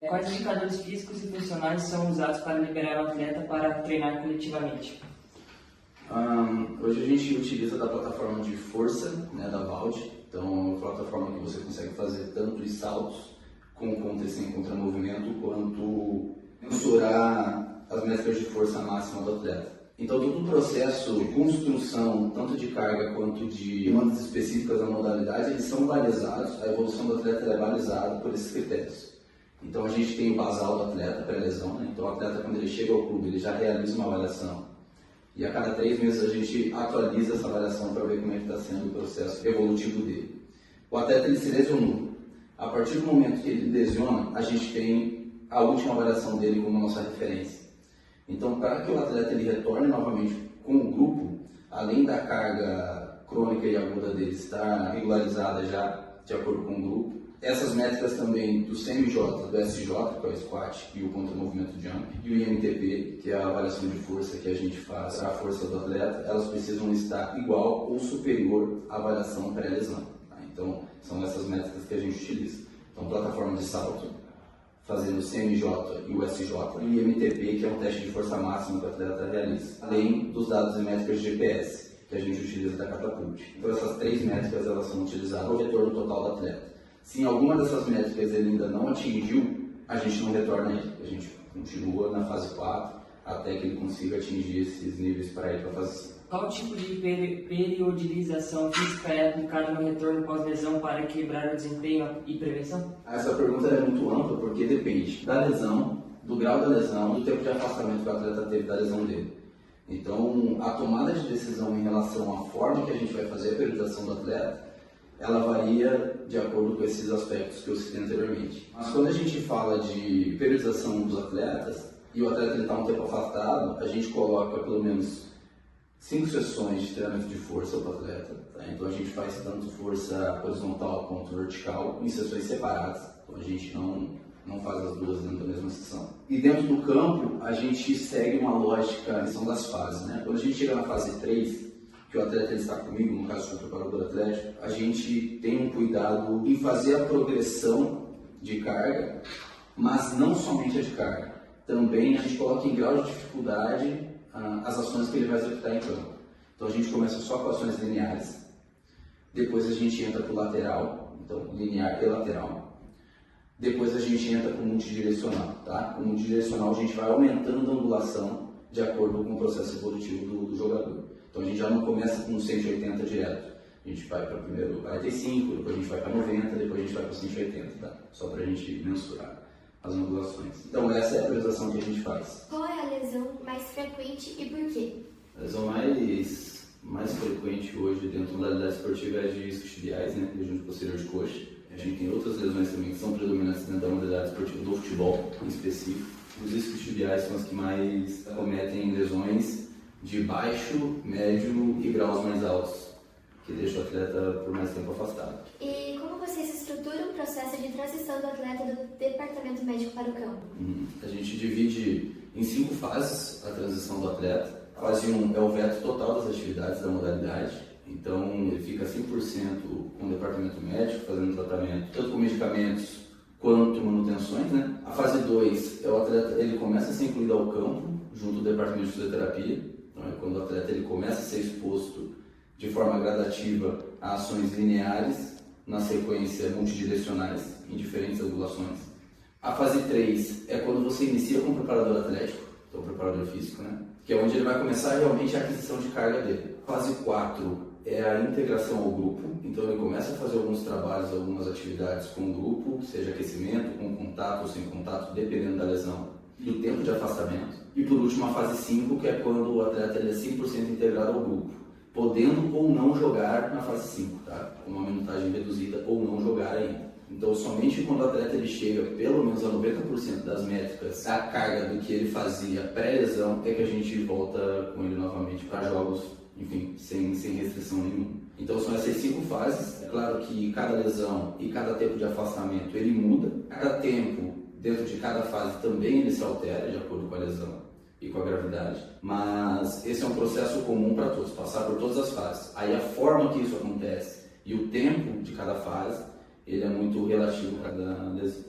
Quais indicadores físicos e funcionais são usados para liberar o atleta para treinar coletivamente? Hoje a gente utiliza da plataforma de força, né, da Vald. Então é uma plataforma que você consegue fazer tanto os saltos com contra e sem contramovimento, quanto mensurar as métricas de força máxima do atleta. Então todo o processo de construção, tanto de carga quanto de demandas específicas da modalidade, eles são balizados, a evolução do atleta é balizada por esses critérios. Então a gente tem o basal do atleta, pré-lesão, né? Então o atleta, quando ele chega ao clube, ele já realiza uma avaliação. E a cada 3 meses a gente atualiza essa avaliação para ver como é que está sendo o processo evolutivo dele. O atleta ele se lesionou. A partir do momento que ele lesiona, a gente tem a última avaliação dele como nossa referência. Então, para que o atleta ele retorne novamente com o grupo, além da carga crônica e aguda dele estar regularizada já de acordo com o grupo, essas métricas também do CMJ, do SJ, que é o squat e o contra-movimento jump, e o IMTP, que é a avaliação de força que a gente faz para a força do atleta, elas precisam estar igual ou superior à avaliação pré-lesão. Tá? Então, são essas métricas que a gente utiliza. Então, plataforma de salto, fazendo o CMJ e o SJ, e o IMTP, que é um teste de força máxima que o atleta realiza, além dos dados e métricas de GPS, que a gente utiliza da Catapult. Então, essas 3 métricas elas são utilizadas no retorno total do atleta. Se em alguma dessas métricas ele ainda não atingiu, a gente não retorna ele. A gente continua na fase 4 até que ele consiga atingir esses níveis para ir para a fase 5. Qual tipo de periodização física é aplicada no retorno pós-lesão para equilibrar o desempenho e prevenção? Essa pergunta é muito ampla porque depende da lesão, do grau da lesão, do tempo de afastamento que o atleta teve da lesão dele. Então, a tomada de decisão em relação à forma que a gente vai fazer a periodização do atleta, ela varia de acordo com esses aspectos que eu citei anteriormente. Mas quando a gente fala de periodização dos atletas, e o atleta está um tempo afastado, a gente coloca pelo menos 5 sessões de treinamento de força para o atleta. Tá? Então a gente faz tanto força horizontal quanto vertical em sessões separadas. Então a gente não faz as duas dentro da mesma sessão. E dentro do campo, a gente segue uma lógica, que são das fases. Né? Quando a gente chega na fase 3, que o atleta ele está comigo, no caso do preparador atlético, a gente tem um cuidado em fazer a progressão de carga, mas não somente a de carga. Também a gente coloca em grau de dificuldade as ações que ele vai executar em campo. Então a gente começa só com ações lineares, depois a gente entra para o lateral, então linear e lateral. Depois a gente entra para o multidirecional. Tá? O multidirecional a gente vai aumentando a angulação de acordo com o processo evolutivo do jogador. Então a gente já não começa com 180 direto. A gente vai para primeiro 45, depois a gente vai para 90, depois a gente vai para 180, tá? Só para a gente mensurar as angulações. Então essa é a priorização que a gente faz. Qual é a lesão mais frequente e por quê? A lesão mais frequente hoje dentro da modalidade esportiva é de isquiotibiais, né? Região posterior de coxa. A gente tem outras lesões também que são predominantes dentro da modalidade esportiva do futebol, em específico. Os isquiotibiais são as que mais cometem lesões de baixo, médio e graus mais altos, que deixa o atleta por mais tempo afastado. E como vocês estruturam o processo de transição do atleta do departamento médico para o campo? A gente divide em 5 fases a transição do atleta. A fase 1 é o veto total das atividades da modalidade, então ele fica 100% com o departamento médico, fazendo tratamento, tanto com medicamentos quanto manutenções, né? A fase 2 é o atleta, ele começa a ser incluído ao campo, junto do departamento de fisioterapia. Então, é quando o atleta ele começa a ser exposto de forma gradativa a ações lineares, na sequência multidirecionais, em diferentes angulações. A fase 3 é quando você inicia com o preparador atlético, então o preparador físico, né? Que é onde ele vai começar realmente a aquisição de carga dele. A fase 4 é a integração ao grupo, então ele começa a fazer alguns trabalhos, algumas atividades com o grupo, seja aquecimento, com contato ou sem contato, dependendo da lesão, e do tempo de afastamento. E por último a fase 5, que é quando o atleta ele é 100% integrado ao grupo, podendo ou não jogar na fase 5, tá? Com uma minutagem reduzida ou não jogar ainda. Então somente quando o atleta ele chega pelo menos a 90% das métricas da carga do que ele fazia pré-lesão é que a gente volta com ele novamente para jogos, enfim, sem restrição nenhuma. Então são essas 5 fases. É claro que cada lesão e cada tempo de afastamento ele muda. Cada tempo dentro de cada fase também ele se altera de acordo com a lesão e com a gravidade, mas esse é um processo comum para todos, passar por todas as fases. Aí a forma que isso acontece e o tempo de cada fase, ele é muito relativo a cada lesão.